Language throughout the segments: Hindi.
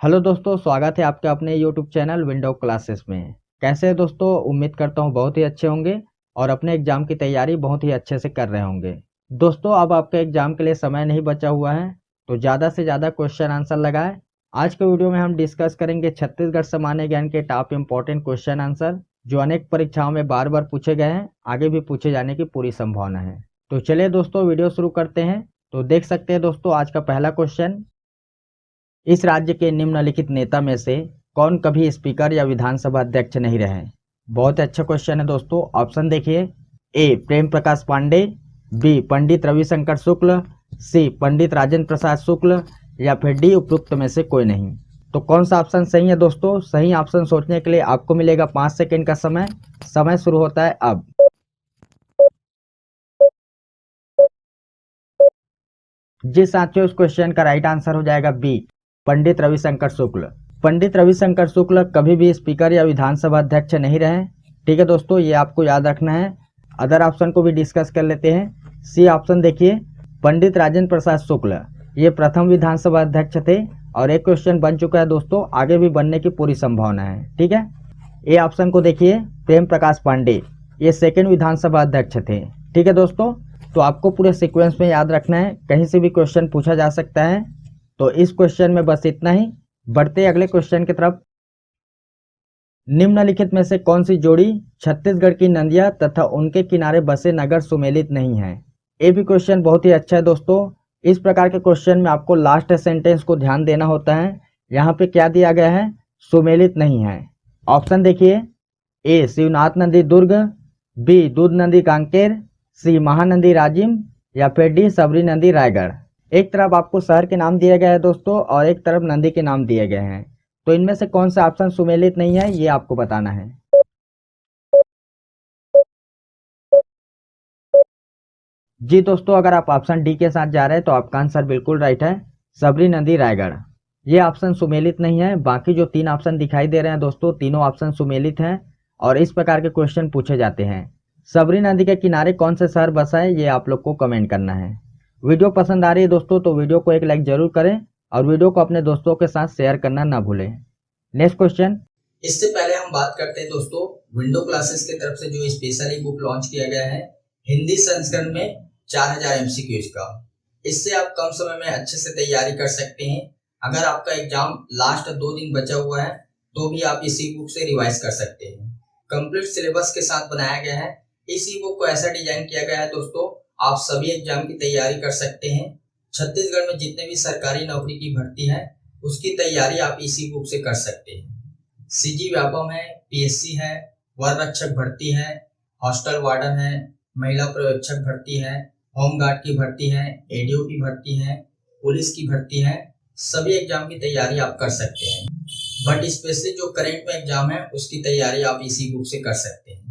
हेलो दोस्तों, स्वागत है आपके अपने यूट्यूब चैनल विंडो क्लासेस में। कैसे हैं दोस्तों? उम्मीद करता हूँ बहुत ही अच्छे होंगे और अपने एग्जाम की तैयारी बहुत ही अच्छे से कर रहे होंगे। दोस्तों, अब आपके एग्जाम के लिए समय नहीं बचा हुआ है, तो ज़्यादा से ज़्यादा क्वेश्चन आंसर लगाएं। आज के वीडियो में हम डिस्कस करेंगे छत्तीसगढ़ सामान्य ज्ञान के टॉप इम्पोर्टेंट क्वेश्चन आंसर, जो अनेक परीक्षाओं में बार बार पूछे गए हैं, आगे भी पूछे जाने की पूरी संभावना है। तो चलिए दोस्तों, वीडियो शुरू करते हैं। तो देख सकते हैं दोस्तों, आज का पहला क्वेश्चन, इस राज्य के निम्नलिखित नेता में से कौन कभी स्पीकर या विधानसभा अध्यक्ष नहीं रहे? बहुत अच्छा क्वेश्चन है दोस्तों। ऑप्शन देखिए, ए प्रेम प्रकाश पांडे, बी पंडित रविशंकर शुक्ल, सी पंडित राजेंद्र प्रसाद शुक्ल, या फिर डी उपरोक्त में से कोई नहीं। तो कौन सा ऑप्शन सही है दोस्तों? सही ऑप्शन सोचने के लिए आपको मिलेगा 5 सेकेंड का समय। समय शुरू होता है अब। जी साथियों, इस क्वेश्चन का राइट आंसर हो जाएगा बी पंडित रविशंकर शुक्ल। पंडित रविशंकर शुक्ल कभी भी स्पीकर या विधानसभा अध्यक्ष नहीं रहे। ठीक है दोस्तों, ये आपको याद रखना है। अदर ऑप्शन को भी डिस्कस कर लेते हैं। सी ऑप्शन देखिए, पंडित राजेंद्र प्रसाद शुक्ल, ये प्रथम विधानसभा अध्यक्ष थे और एक क्वेश्चन बन चुका है दोस्तों, आगे भी बनने की पूरी संभावना है। ठीक है। ए ऑप्शन को देखिए, प्रेम प्रकाश पांडे, ये सेकेंड विधानसभा अध्यक्ष थे। ठीक है दोस्तों, तो आपको पूरे सीक्वेंस में याद रखना है, कहीं से भी क्वेश्चन पूछा जा सकता है। तो इस क्वेश्चन में बस इतना ही। बढ़ते अगले क्वेश्चन की तरफ। निम्नलिखित में से कौन सी जोड़ी छत्तीसगढ़ की नदियां तथा उनके किनारे बसे नगर सुमेलित नहीं है? ये भी क्वेश्चन बहुत ही अच्छा है दोस्तों। इस प्रकार के क्वेश्चन में आपको लास्ट सेंटेंस को ध्यान देना होता है। यहाँ पे क्या दिया गया है? सुमेलित नहीं है। ऑप्शन देखिए, ए शिवनाथ नदी दुर्ग, बी दूध नदी कांकेर, सी महानदी राजिम, या फिर डी सबरी नदी रायगढ़। एक तरफ आपको शहर के नाम दिए गए हैं दोस्तों और एक तरफ नदी के नाम दिए गए हैं। तो इनमें से कौन सा ऑप्शन सुमेलित नहीं है, ये आपको बताना है। जी दोस्तों, अगर आप ऑप्शन डी के साथ जा रहे हैं तो आपका आंसर बिल्कुल राइट है, सबरी नदी रायगढ़। ये ऑप्शन सुमेलित नहीं है। बाकी जो 3 ऑप्शन दिखाई दे रहे हैं दोस्तों, तीनों ऑप्शन सुमेलित हैं और इस प्रकार के क्वेश्चन पूछे जाते हैं। सबरी नदी के किनारे कौन से शहर बसा है, ये आप लोग को कमेंट करना है। वीडियो पसंद आ रही है दोस्तों तो वीडियो को एक लाइक जरूर करें और वीडियो को अपने दोस्तों के साथ शेयर करना ना भूलें। Next question. इससे पहले हम बात करते हैं दोस्तों, विंडो क्लासेस की तरफ से जो स्पेशली बुक लॉन्च किया गया है हिंदी संस्करण में 4000 एमसीक्यूज का। इससे आप कम समय में अच्छे से तैयारी कर सकते हैं। अगर आपका एग्जाम लास्ट 2 दिन बचा हुआ है तो भी आप इसी बुक से रिवाइज कर सकते हैं। कंप्लीट सिलेबस के साथ बनाया गया है। इस ई बुक को ऐसा डिजाइन किया गया है दोस्तों, आप सभी एग्जाम की तैयारी कर सकते हैं। छत्तीसगढ़ में जितने भी सरकारी नौकरी की भर्ती है उसकी तैयारी आप इसी बुक से कर सकते हैं। सीजी व्यापम है, पीएससी है, वन रक्षक भर्ती है, हॉस्टल वार्डन है, महिला पर्यवेक्षक भर्ती है, होमगार्ड की भर्ती है, एडीओ की भर्ती है, पुलिस की भर्ती है। सभी एग्जाम की तैयारी आप कर सकते हैं, बट स्पेशली जो करंट में एग्जाम है उसकी तैयारी आप इसी बुक से कर सकते हैं।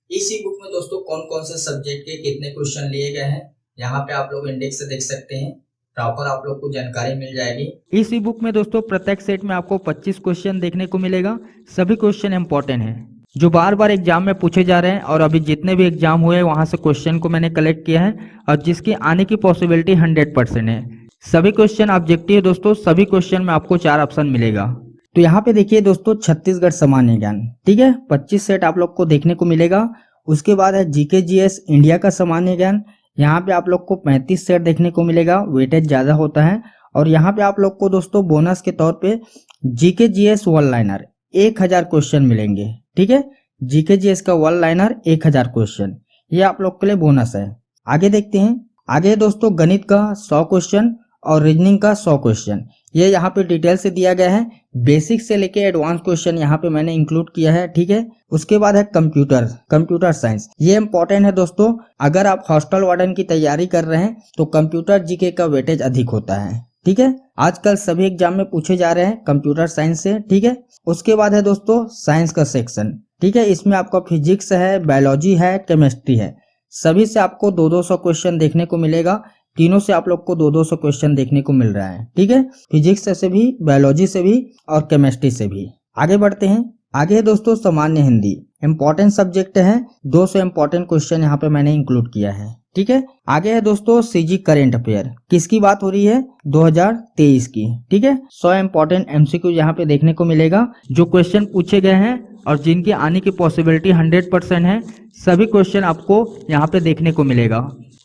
इसी बुक में दोस्तों कौन कौन से सब्जेक्ट के कितने क्वेश्चन लिए गए हैं यहाँ पे आप लोग इंडेक्स से देख सकते हैं। प्रॉपर आप लोग को जानकारी मिल जाएगी। इस ई बुक में दोस्तों प्रत्येक सेट में आपको 25 क्वेश्चन देखने को मिलेगा। सभी क्वेश्चन इंपॉर्टेंट हैं, जो बार बार एग्जाम में पूछे जा रहे हैं और अभी जितने भी एग्जाम हुए वहां से क्वेश्चन को मैंने कलेक्ट किया है और जिसकी आने की पॉसिबिलिटी 100% है। सभी क्वेश्चन ऑब्जेक्टिव दोस्तों, सभी क्वेश्चन में आपको 4 ऑप्शन मिलेगा। तो यहाँ पे देखिए दोस्तों, छत्तीसगढ़ सामान्य ज्ञान, ठीक है, 25 सेट आप लोग को देखने को मिलेगा। उसके बाद है जीके जीएस इंडिया का सामान्य ज्ञान, यहाँ पे आप लोग को 35 सेट देखने को मिलेगा, वेटेज ज्यादा होता है। और यहाँ पे आप लोग को दोस्तों बोनस के तौर पे GK GS one liner 1000 question मिलेंगे। ठीक है, जीके जीएस का वन लाइनर 1000 क्वेश्चन, ये आप लोग के लिए बोनस है। आगे देखते हैं। आगे दोस्तों गणित का 100 क्वेश्चन और रीजनिंग का 100 क्वेश्चन, ये यहाँ पे डिटेल से दिया गया है। बेसिक से लेके एडवांस क्वेश्चन यहाँ पे मैंने इंक्लूड किया है। ठीक है, उसके बाद है कंप्यूटर साइंस, ये इंपॉर्टेंट है दोस्तों। अगर आप हॉस्टल वार्डन की तैयारी कर रहे हैं तो कंप्यूटर जीके का वेटेज अधिक होता है। ठीक है, आजकल सभी एग्जाम में पूछे जा रहे हैं कंप्यूटर साइंस से। ठीक है, उसके बाद है दोस्तों साइंस का सेक्शन। ठीक है, इसमें आपका फिजिक्स है, बायोलॉजी है, केमिस्ट्री है। सभी से आपको 200 क्वेश्चन देखने को मिलेगा। तीनों से आप लोग को 200 क्वेश्चन देखने को मिल रहा है। ठीक है, फिजिक्स से भी, बायोलॉजी से भी और केमिस्ट्री से भी। आगे बढ़ते हैं। आगे दोस्तों सामान्य हिंदी, इंपॉर्टेंट सब्जेक्ट है। 200 इंपॉर्टेंट क्वेश्चन यहाँ पे मैंने इंक्लूड किया है। ठीक है। आगे है दोस्तों सीजी करेंट अफेयर, किसकी बात हो रही है, 2023 की। ठीक है, 100 इंपॉर्टेंट एमसीक्यू यहाँ पे देखने को मिलेगा, जो क्वेश्चन पूछे गए हैं और जिनके आने की पॉसिबिलिटी 100% है, सभी क्वेश्चन आपको यहाँ पे देखने को मिलेगा।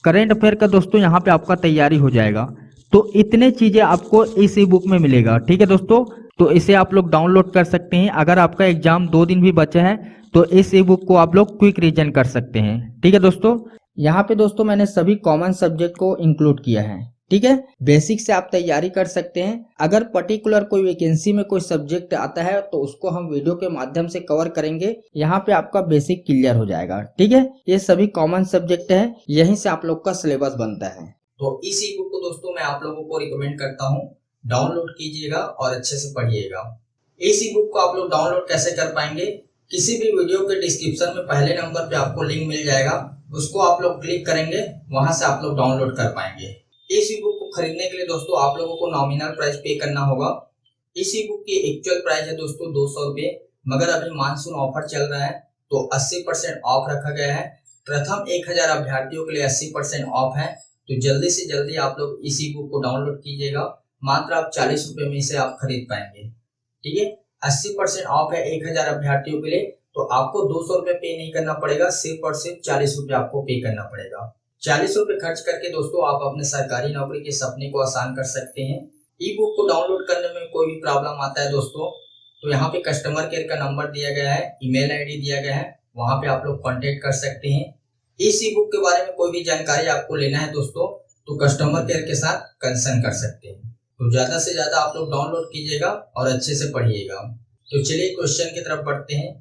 करेंट अफेयर का दोस्तों यहाँ पे आपका तैयारी हो जाएगा। तो इतने चीजें आपको इस ई बुक में मिलेगा। ठीक है दोस्तों, तो इसे आप लोग डाउनलोड कर सकते हैं। अगर आपका एग्जाम 2 दिन भी बचा है तो इस ई बुक को आप लोग क्विक रिवीजन कर सकते हैं। ठीक है दोस्तों, यहाँ पे दोस्तों मैंने सभी कॉमन सब्जेक्ट को इंक्लूड किया है। ठीक है, बेसिक से आप तैयारी कर सकते हैं। अगर पर्टिकुलर कोई वैकेंसी में कोई सब्जेक्ट आता है तो उसको हम वीडियो के माध्यम से कवर करेंगे, यहाँ पे आपका बेसिक क्लियर हो जाएगा। ठीक है, ये सभी कॉमन सब्जेक्ट है, यहीं से आप लोग का सिलेबस बनता है। तो इस ई बुक को दोस्तों मैं आप लोगों को रिकमेंड करता हूँ, डाउनलोड कीजिएगा और अच्छे से पढ़िएगा। इस ई बुक को आप लोग डाउनलोड कैसे कर पाएंगे, किसी भी वीडियो के डिस्क्रिप्शन में पहले नंबर पे आपको लिंक मिल जाएगा, उसको आप लोग क्लिक करेंगे, वहां से आप लोग डाउनलोड कर पाएंगे। इस ई बुक को खरीदने के लिए दोस्तों आप लोगों को नॉमिनल प्राइस पे करना होगा। इस ई बुक की एक्चुअल प्राइस है दोस्तों 200 रुपये, मगर अभी मानसून ऑफर चल रहा है तो 80% ऑफ रखा गया है। प्रथम 1000 अभ्यर्थियों के लिए 80% ऑफ है, तो जल्दी से जल्दी आप लोग इस ई बुक को डाउनलोड कीजिएगा। मात्र आप 40 रुपये में इसे आप खरीद पाएंगे। ठीक है, 80% ऑफ है 1000 अभ्यर्थियों के लिए, तो आपको 200 रुपये पे नहीं करना पड़ेगा, सिर्फ और सिर्फ 40 रुपये आपको पे करना पड़ेगा। 40 रुपये खर्च करके दोस्तों आप अपने सरकारी नौकरी के सपने को आसान कर सकते हैं। ई बुक को डाउनलोड करने में कोई भी प्रॉब्लम आता है दोस्तों, तो यहाँ पे कस्टमर केयर का नंबर दिया गया है, ईमेल आईडी दिया गया है, वहां पे आप लोग कांटेक्ट कर सकते हैं। इस ई बुक के बारे में कोई भी जानकारी आपको लेना है दोस्तों, तो कस्टमर केयर के साथ कंसर्न कर सकते हैं। तो ज्यादा से ज्यादा आप लोग डाउनलोड कीजिएगा और अच्छे से पढ़िएगा। तो चलिए क्वेश्चन की तरफ बढ़ते हैं।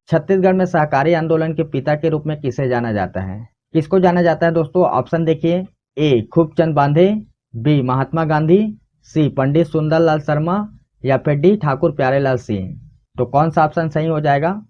छत्तीसगढ़ में सहकारी आंदोलन के पिता के रूप में किसे जाना जाता है, किसको जाना जाता है दोस्तों? ऑप्शन देखिए, ए खूबचंद बांधे, बी महात्मा गांधी, सी पंडित सुंदरलाल शर्मा, या फिर डी ठाकुर प्यारेलाल सिंह। तो कौन सा ऑप्शन सही हो जाएगा?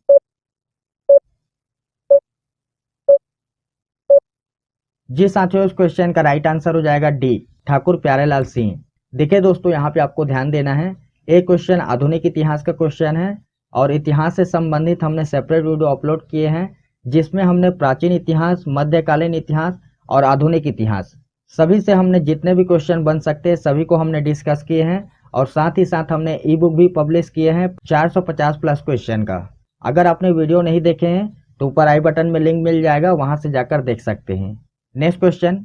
जी साथियों, इस क्वेश्चन का राइट आंसर हो जाएगा डी ठाकुर प्यारेलाल सिंह। देखिए दोस्तों, यहाँ पे आपको ध्यान देना है, एक क्वेश्चन आधुनिक इतिहास का क्वेश्चन है और इतिहास से संबंधित हमने सेपरेट वीडियो अपलोड किए हैं, जिसमें हमने प्राचीन इतिहास, मध्यकालीन इतिहास और आधुनिक इतिहास सभी से हमने जितने भी क्वेश्चन बन सकते हैं सभी को हमने डिस्कस किए हैं। और साथ ही साथ हमने ई बुक भी पब्लिश किए हैं 450 प्लस क्वेश्चन का। अगर आपने वीडियो नहीं देखे हैं तो ऊपर आई बटन में लिंक मिल जाएगा, वहां से जाकर देख सकते हैं। नेक्स्ट क्वेश्चन,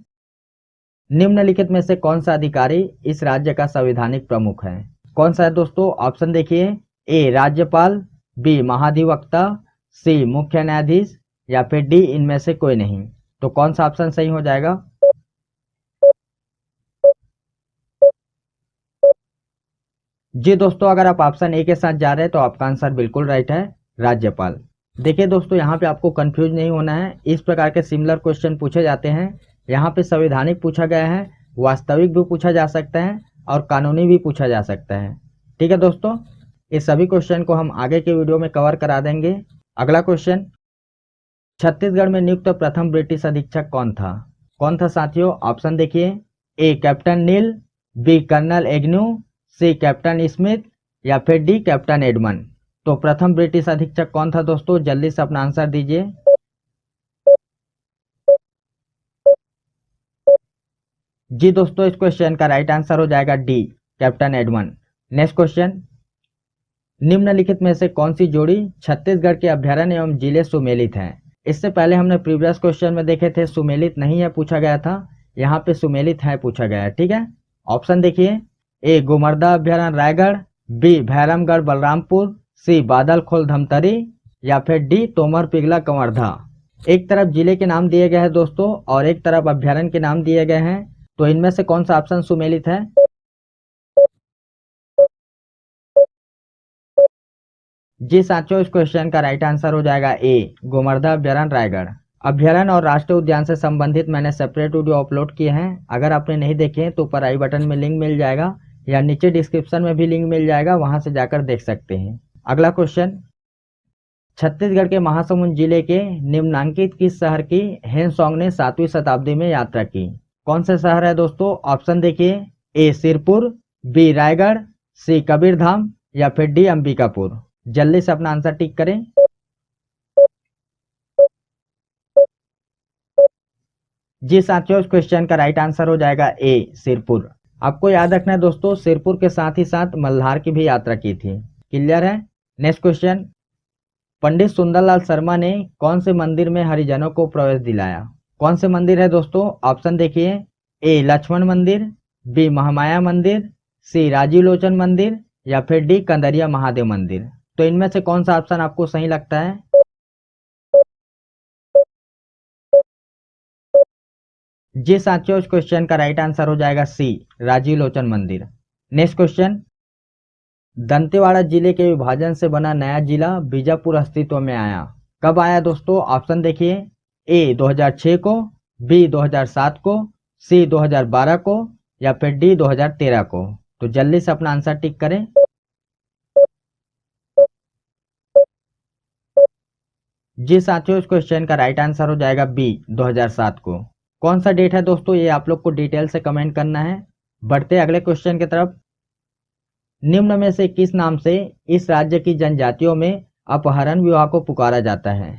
निम्नलिखित में से कौन सा अधिकारी इस राज्य का संवैधानिक प्रमुख है? कौन सा है दोस्तों? ऑप्शन देखिए, ए राज्यपाल, बी महाधिवक्ता, सी मुख्य न्यायाधीश, या फिर डी इनमें से कोई नहीं। तो कौन सा ऑप्शन सही हो जाएगा? जी दोस्तों, अगर आप ऑप्शन ए के साथ जा रहे हैं तो आपका आंसर बिल्कुल राइट है, राज्यपाल। देखिए दोस्तों, यहाँ पे आपको कंफ्यूज नहीं होना है, इस प्रकार के सिमिलर क्वेश्चन पूछे जाते हैं। यहाँ पे संवैधानिक पूछा गया है, वास्तविक भी पूछा जा सकता है और कानूनी भी पूछा जा सकता है। ठीक है दोस्तों, इस सभी क्वेश्चन को हम आगे के वीडियो में कवर करा देंगे। अगला क्वेश्चन, छत्तीसगढ़ में नियुक्त प्रथम ब्रिटिश अधीक्षक कौन था? कौन था साथियों? ऑप्शन देखिए, A captain Neil, B colonel Agnew, C captain Smith, या फिर डी कैप्टन एडमंड। तो प्रथम ब्रिटिश अधीक्षक कौन था दोस्तों? जल्दी से अपना आंसर दीजिए। जी दोस्तों, इस क्वेश्चन का राइट आंसर हो जाएगा D captain Edmund. Next question, निम्नलिखित में से कौन सी जोड़ी छत्तीसगढ़ के अभ्यारण्य एवं जिले सुमेलित हैं? इससे पहले हमने प्रीवियस क्वेश्चन में देखे थे सुमेलित नहीं है पूछा गया था, यहाँ पे सुमेलित है पूछा गया है। ठीक है, ऑप्शन देखिए, ए गोमर्दा अभ्यारण्य रायगढ़, बी भैरमगढ़ बलरामपुर, सी बादल खोल धमतरी, या फिर डी तोमर पिघला कंवरधा। एक तरफ जिले के नाम दिए गए हैं दोस्तों और एक तरफ अभ्यारण्य के नाम दिए गए हैं, तो इनमें से कौन सा ऑप्शन सुमेलित है? जी साथियों, इस क्वेश्चन का राइट आंसर हो जाएगा ए गोमर्दा अभ्यारण्य रायगढ़। अभ्यारण्य और राष्ट्रीय उद्यान से संबंधित मैंने सेपरेट वीडियो अपलोड किए हैं, अगर आपने नहीं देखे तो ऊपर आई बटन में लिंक मिल जाएगा या नीचे डिस्क्रिप्शन में भी लिंक मिल जाएगा, वहां से जाकर देख सकते हैं। अगला क्वेश्चन, छत्तीसगढ़ के महासमुंद जिले के निम्नांकित किस शहर की हेनसोंग ने 7वीं शताब्दी में यात्रा की? कौन सा शहर है दोस्तों? ऑप्शन देखिए, ए सिरपुर, बी रायगढ़, सी कबीरधाम, या फिर डी अंबिकापुर। जल्दी से अपना आंसर टिक करें। जी साथियों, इस क्वेश्चन का राइट आंसर हो जाएगा ए सिरपुर। आपको याद रखना है दोस्तों, सिरपुर के साथ ही साथ मल्हार की भी यात्रा की थी। क्लियर है। नेक्स्ट क्वेश्चन, पंडित सुंदरलाल शर्मा ने कौन से मंदिर में हरिजनों को प्रवेश दिलाया? कौन से मंदिर है दोस्तों? ऑप्शन देखिए, ए लक्ष्मण मंदिर, बी महामाया मंदिर, सी राजीव लोचन मंदिर, या फिर डी कंदरिया महादेव मंदिर। तो इनमें से कौन सा ऑप्शन आपको सही लगता है? जी साथियों, इस क्वेश्चन का राइट आंसर हो जाएगा सी राजीव लोचन मंदिर। नेक्स्ट क्वेश्चन, दंतेवाड़ा जिले के विभाजन से बना नया जिला बीजापुर अस्तित्व में आया। कब आया दोस्तों? ऑप्शन देखिए, ए 2006 को, बी 2007 को, सी 2012 को, या फिर डी 2013 को। तो जल्दी से अपना आंसर टिक करें। जी साथियों, इस क्वेश्चन का राइट आंसर हो जाएगा बी 2007 को। कौन सा डेट है दोस्तों, ये आप लोग को डिटेल से कमेंट करना है। बढ़ते अगले क्वेश्चन की तरफ। निम्न में से किस नाम से इस राज्य की जनजातियों में अपहरण विवाह को पुकारा जाता है?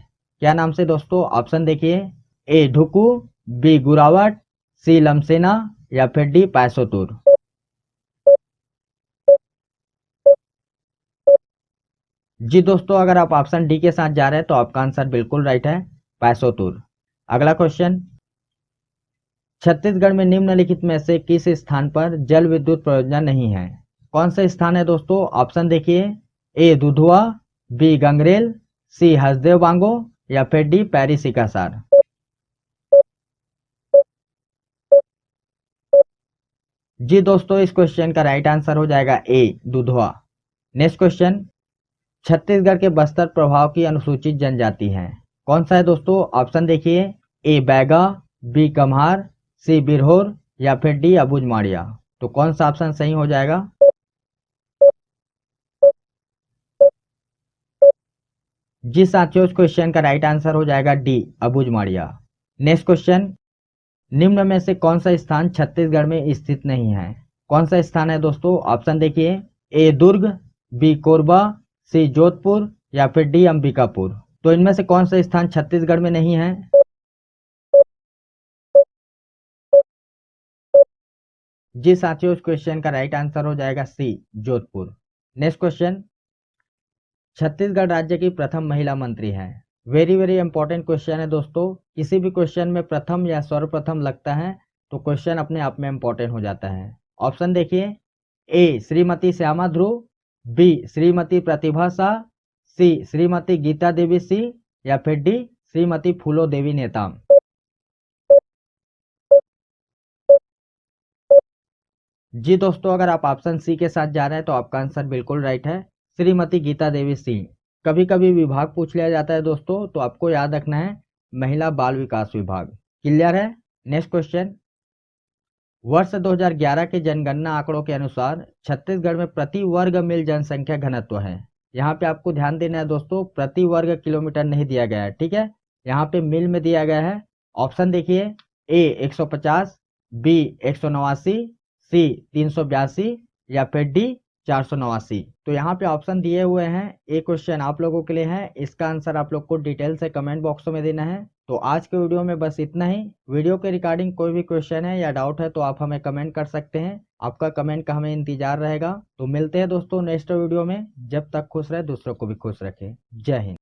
क्या नाम से दोस्तों? ऑप्शन देखिए, ए ढुकू, बी गुरावट, सी लमसेना, या फिर डी पैसोतुर। जी दोस्तों, अगर आप ऑप्शन डी के साथ जा रहे हैं तो आपका आंसर बिल्कुल राइट है, पैसोतुर। अगला क्वेश्चन, छत्तीसगढ़ में निम्नलिखित में से किस स्थान पर जल विद्युत परियोजना नहीं है? कौन सा स्थान है दोस्तों? ऑप्शन देखिए, ए दुधुआ, बी गंगरेल, सी हसदेव बांगो, या फिर डी पैरी सिकासार। जी दोस्तों, इस क्वेश्चन का राइट आंसर हो जाएगा ए दुधुआ। नेक्स्ट क्वेश्चन, छत्तीसगढ़ के बस्तर प्रभाव की अनुसूचित जनजाति है। कौन सा है दोस्तों? ऑप्शन देखिए, ए बैगा, बी कम्हार, सी बिरहोर, या फिर डी अबुझमाड़िया। तो कौन सा ऑप्शन सही हो जाएगा? जी साथियों, इस क्वेश्चन का राइट आंसर हो जाएगा डी अबुझमाड़िया। नेक्स्ट क्वेश्चन, निम्न में से कौन सा स्थान छत्तीसगढ़ में स्थित नहीं है? कौन सा स्थान है दोस्तों? ऑप्शन देखिए, ए दुर्ग, बी कोरबा, सी जोधपुर, या फिर डी अंबिकापुर। तो इनमें से कौन सा स्थान छत्तीसगढ़ में नहीं है? जी साथियों, इस क्वेश्चन का राइट आंसर हो जाएगा सी जोधपुर। नेक्स्ट क्वेश्चन, छत्तीसगढ़ राज्य की प्रथम महिला मंत्री हैं। वेरी वेरी इंपॉर्टेंट क्वेश्चन है दोस्तों। किसी भी क्वेश्चन में प्रथम या सर्वप्रथम लगता है तो क्वेश्चन अपने आप में इंपॉर्टेंट हो जाता है। ऑप्शन देखिए, ए श्रीमती श्यामा ध्रुव, बी श्रीमती प्रतिभा शाह, सी श्रीमती गीता देवी सिंह, या फिर डी श्रीमती फूलो देवी नेताम। जी दोस्तों, अगर आप ऑप्शन सी के साथ जा रहे हैं तो आपका आंसर बिल्कुल राइट है, श्रीमती गीता देवी सिंह। कभी कभी विभाग पूछ लिया जाता है दोस्तों, तो आपको याद रखना है महिला बाल विकास विभाग। क्लियर है। नेक्स्ट क्वेश्चन, वर्ष 2011 के जनगणना आंकड़ों के अनुसार छत्तीसगढ़ में प्रति वर्ग मील जनसंख्या घनत्व है। यहाँ पे आपको ध्यान देना है दोस्तों, प्रति वर्ग किलोमीटर नहीं दिया गया है, ठीक है, यहाँ पे मील में दिया गया है। ऑप्शन देखिए, ए 150, बी 189, सी 382, या फिर डी 489। तो यहाँ पे ऑप्शन दिए हुए हैं। एक क्वेश्चन आप लोगों के लिए है, इसका आंसर आप लोग को डिटेल से कमेंट बॉक्स में देना है। तो आज के वीडियो में बस इतना ही। वीडियो के रिगार्डिंग कोई भी क्वेश्चन है या डाउट है तो आप हमें कमेंट कर सकते हैं। आपका कमेंट का हमें इंतजार रहेगा। तो मिलते हैं दोस्तों नेक्स्ट वीडियो में। जब तक खुश रहे, दूसरों को भी खुश रखें। जय हिंद।